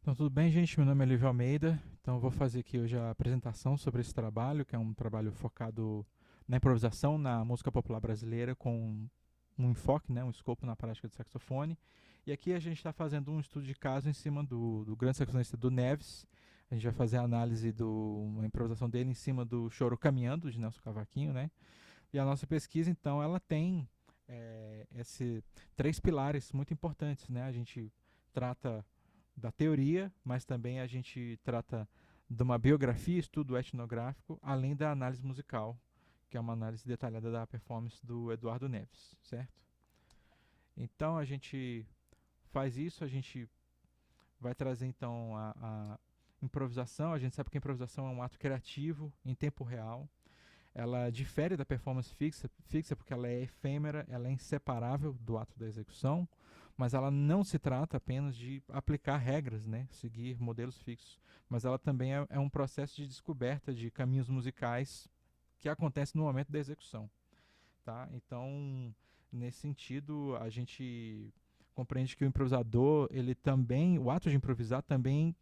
Então, tudo bem, gente? Meu nome é Lívio Almeida. Então, eu vou fazer aqui hoje a apresentação sobre esse trabalho, que é um trabalho focado na improvisação na música popular brasileira, com um enfoque, né, um escopo na prática de saxofone. E aqui a gente está fazendo um estudo de caso em cima do grande saxofonista do Neves. A gente vai fazer a análise uma improvisação dele em cima do Choro Caminhando, de Nelson Cavaquinho, né? E a nossa pesquisa, então, ela tem esse três pilares muito importantes, né? A gente trata da teoria, mas também a gente trata de uma biografia, estudo etnográfico, além da análise musical, que é uma análise detalhada da performance do Eduardo Neves, certo? Então a gente faz isso, a gente vai trazer então a improvisação. A gente sabe que a improvisação é um ato criativo em tempo real. Ela difere da performance fixa porque ela é efêmera, ela é inseparável do ato da execução, mas ela não se trata apenas de aplicar regras, né, seguir modelos fixos, mas ela também é um processo de descoberta de caminhos musicais que acontece no momento da execução, tá? Então, nesse sentido, a gente compreende que o improvisador, ele também, o ato de improvisar também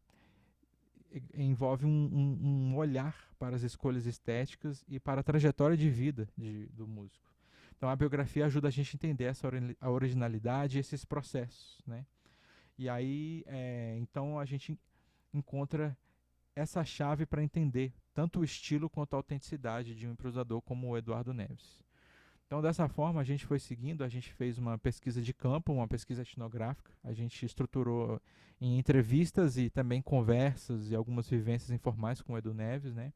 envolve um olhar para as escolhas estéticas e para a trajetória de vida do músico. Então a biografia ajuda a gente a entender a originalidade e esses processos, né? E aí, então a gente encontra essa chave para entender tanto o estilo quanto a autenticidade de um improvisador como o Eduardo Neves. Então, dessa forma, a gente foi seguindo, a gente fez uma pesquisa de campo, uma pesquisa etnográfica, a gente estruturou em entrevistas e também conversas e algumas vivências informais com o Edu Neves, né?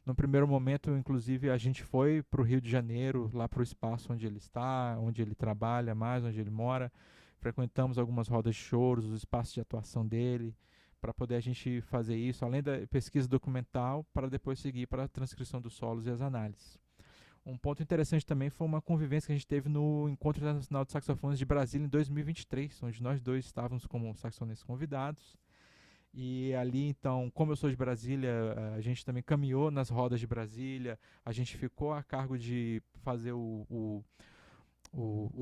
No primeiro momento, inclusive, a gente foi para o Rio de Janeiro, lá para o espaço onde ele está, onde ele trabalha mais, onde ele mora. Frequentamos algumas rodas de choros, os espaços de atuação dele, para poder a gente fazer isso, além da pesquisa documental, para depois seguir para a transcrição dos solos e as análises. Um ponto interessante também foi uma convivência que a gente teve no Encontro Internacional de Saxofones de Brasília em 2023, onde nós dois estávamos como saxofonistas convidados. E ali, então, como eu sou de Brasília, a gente também caminhou nas rodas de Brasília, a gente ficou a cargo de fazer o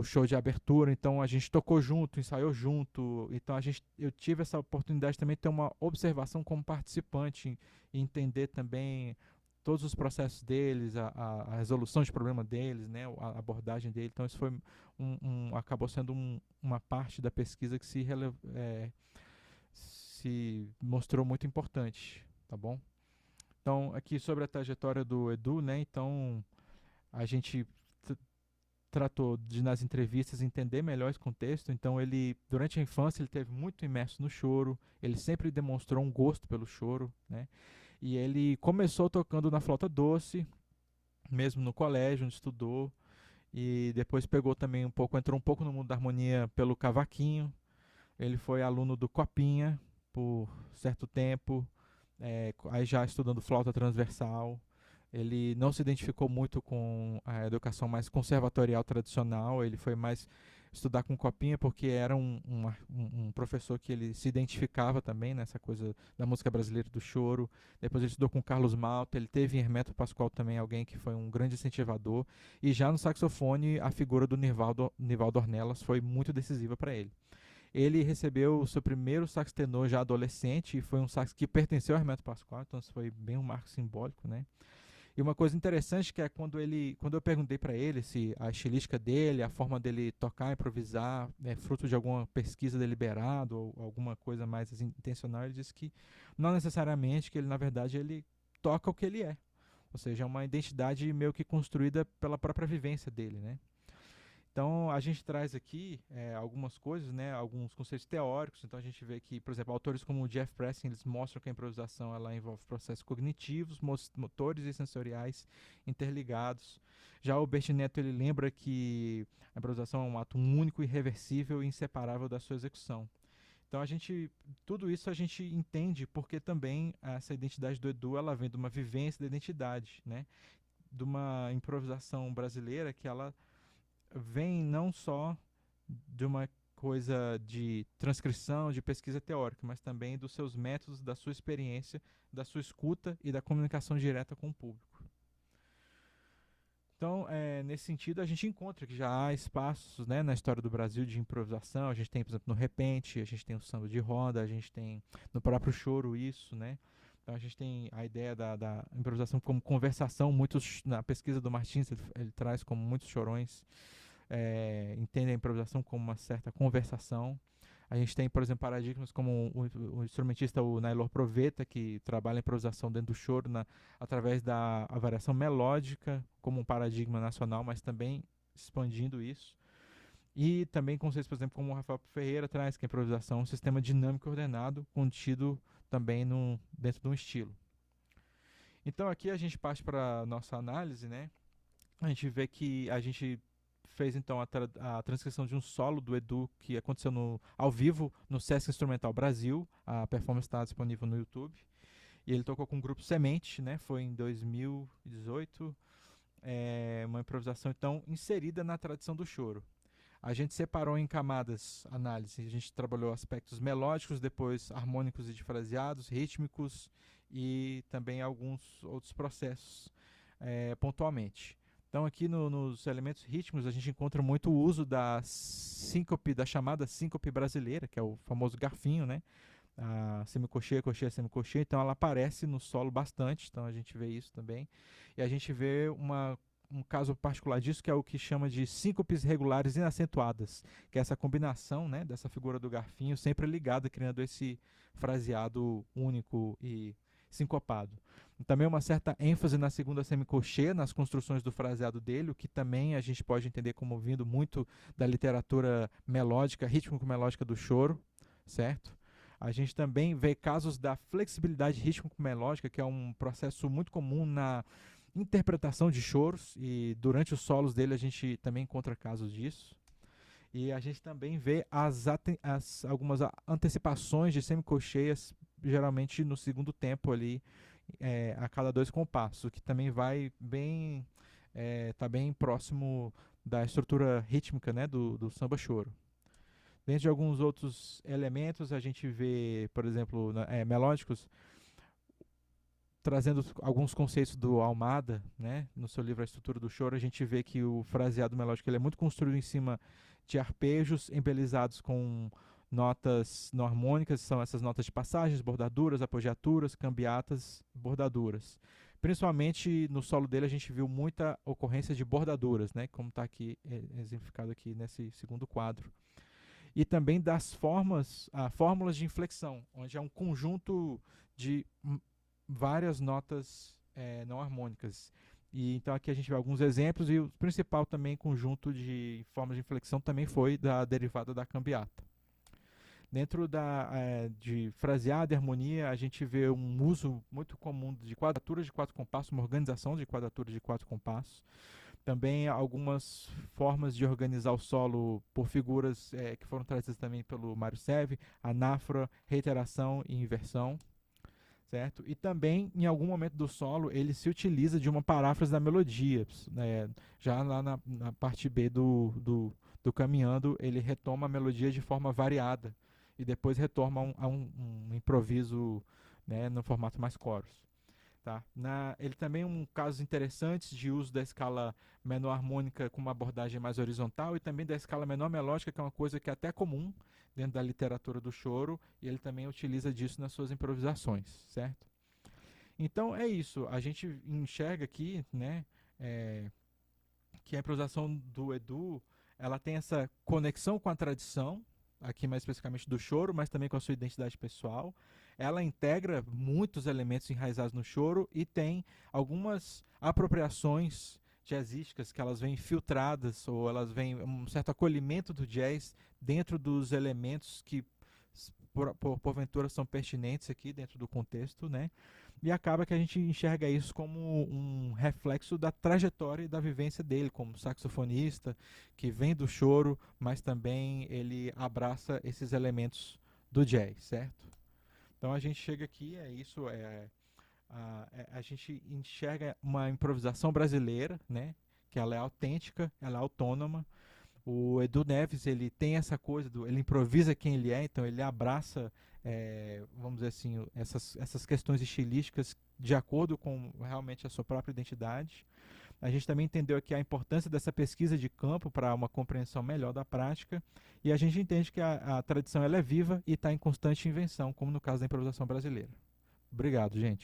show de abertura, então a gente tocou junto, ensaiou junto, então eu tive essa oportunidade também de ter uma observação como participante e entender também todos os processos deles, a resolução de problema deles, né, a abordagem dele. Então isso foi acabou sendo uma parte da pesquisa que se mostrou muito importante, tá bom? Então aqui sobre a trajetória do Edu, né? Então a gente tratou de nas entrevistas entender melhor esse contexto. Então ele durante a infância ele teve muito imerso no choro, ele sempre demonstrou um gosto pelo choro, né? E ele começou tocando na flauta doce, mesmo no colégio, onde estudou, e depois pegou também entrou um pouco no mundo da harmonia pelo cavaquinho. Ele foi aluno do Copinha por certo tempo, aí já estudando flauta transversal. Ele não se identificou muito com a educação mais conservatorial tradicional, ele foi mais estudar com Copinha porque era um professor que ele se identificava também nessa coisa da música brasileira do choro. Depois ele estudou com Carlos Malta, ele teve em Hermeto Pascoal também alguém que foi um grande incentivador. E já no saxofone, a figura do Nivaldo Ornelas foi muito decisiva para ele. Ele recebeu o seu primeiro sax tenor já adolescente e foi um sax que pertenceu ao Hermeto Pascoal, então isso foi bem um marco simbólico, né? E uma coisa interessante que é quando eu perguntei para ele se a estilística dele, a forma dele tocar, improvisar, é fruto de alguma pesquisa deliberada ou alguma coisa mais assim, intencional, ele disse que não necessariamente, que ele na verdade ele toca o que ele é. Ou seja, é uma identidade meio que construída pela própria vivência dele, né? Então, a gente traz aqui algumas coisas, né, alguns conceitos teóricos. Então, a gente vê que, por exemplo, autores como o Jeff Preston, eles mostram que a improvisação ela envolve processos cognitivos, motores e sensoriais interligados. Já o Bertineto, ele lembra que a improvisação é um ato único, irreversível e inseparável da sua execução. Então, tudo isso a gente entende porque também essa identidade do Edu, ela vem de uma vivência da identidade, né, de uma improvisação brasileira que ela vem não só de uma coisa de transcrição, de pesquisa teórica, mas também dos seus métodos, da sua experiência, da sua escuta e da comunicação direta com o público. Então, nesse sentido, a gente encontra que já há espaços, né, na história do Brasil de improvisação. A gente tem, por exemplo, no repente, a gente tem o samba de roda, a gente tem no próprio choro isso, né? Então a gente tem a ideia da improvisação como conversação. Muitos, na pesquisa do Martins, ele traz como muitos chorões entendem a improvisação como uma certa conversação. A gente tem, por exemplo, paradigmas como o instrumentista, o Nailor Proveta, que trabalha a improvisação dentro do choro através da variação melódica, como um paradigma nacional, mas também expandindo isso. E também conceitos, por exemplo, como o Rafael Ferreira traz, que a improvisação é um sistema dinâmico e ordenado, contido também dentro de um estilo. Então aqui a gente parte para a nossa análise, né? A gente vê que a gente fez então a transcrição de um solo do Edu que aconteceu ao vivo no Sesc Instrumental Brasil. A performance está disponível no YouTube. E ele tocou com o grupo Semente, né? Foi em 2018. Uma improvisação então inserida na tradição do choro. A gente separou em camadas análise. A gente trabalhou aspectos melódicos, depois harmônicos e difraseados, rítmicos e também alguns outros processos pontualmente. Então aqui nos elementos rítmicos a gente encontra muito o uso da síncope, da chamada síncope brasileira, que é o famoso garfinho, né? A semicocheia, cocheia, semicocheia. Então ela aparece no solo bastante, então a gente vê isso também. E a gente vê um caso particular disso, que é o que chama de síncopes regulares inacentuadas, que é essa combinação, né, dessa figura do garfinho sempre ligada, criando esse fraseado único e sincopado. Também uma certa ênfase na segunda semicocheia, nas construções do fraseado dele, o que também a gente pode entender como vindo muito da literatura melódica, rítmico-melódica do choro, certo? A gente também vê casos da flexibilidade rítmico-melódica, que é um processo muito comum na interpretação de choros, e durante os solos dele a gente também encontra casos disso. E a gente também vê algumas antecipações de semicocheias, geralmente no segundo tempo ali, a cada 2 compassos, que também vai bem, tá bem próximo da estrutura rítmica, né, do samba choro. Dentro de alguns outros elementos, a gente vê, por exemplo, melódicos, trazendo alguns conceitos do Almada, né, no seu livro A Estrutura do Choro. A gente vê que o fraseado melódico ele é muito construído em cima de arpejos embelizados com notas não harmônicas, são essas notas de passagens, bordaduras, apogiaturas, cambiatas, bordaduras. Principalmente no solo dele a gente viu muita ocorrência de bordaduras, né, como está aqui exemplificado aqui nesse segundo quadro. E também das fórmulas de inflexão, onde é um conjunto de várias notas não harmônicas. E então aqui a gente vê alguns exemplos, e o principal também conjunto de formas de inflexão também foi da derivada da cambiata. Dentro de fraseado e harmonia, a gente vê um uso muito comum de quadraturas de 4 compassos, uma organização de quadraturas de 4 compassos. Também algumas formas de organizar o solo por figuras que foram trazidas também pelo Mário Seve, anáfora, reiteração e inversão. Certo? E também, em algum momento do solo, ele se utiliza de uma paráfrase da melodia. Né? Já lá na parte B do Caminhando, ele retoma a melodia de forma variada e depois retorna a um improviso, né, no formato mais coros. Tá? Ele também um casos interessantes de uso da escala menor harmônica com uma abordagem mais horizontal, e também da escala menor melódica, que é uma coisa que é até comum dentro da literatura do choro, e ele também utiliza disso nas suas improvisações, certo? Então é isso, a gente enxerga aqui, né, que a improvisação do Edu, ela tem essa conexão com a tradição, aqui mais especificamente do choro, mas também com a sua identidade pessoal. Ela integra muitos elementos enraizados no choro e tem algumas apropriações jazzísticas que elas vêm filtradas, ou elas vêm um certo acolhimento do jazz dentro dos elementos que porventura são pertinentes aqui dentro do contexto, né? E acaba que a gente enxerga isso como um reflexo da trajetória e da vivência dele como saxofonista, que vem do choro, mas também ele abraça esses elementos do jazz, certo? Então a gente chega aqui, a gente enxerga uma improvisação brasileira, né? Que ela é autêntica, ela é autônoma. O Edu Neves, ele tem essa coisa, ele improvisa quem ele é, então ele abraça, vamos dizer assim, essas questões estilísticas de acordo com realmente a sua própria identidade. A gente também entendeu aqui a importância dessa pesquisa de campo para uma compreensão melhor da prática, e a gente entende que a tradição ela é viva e está em constante invenção, como no caso da improvisação brasileira. Obrigado, gente.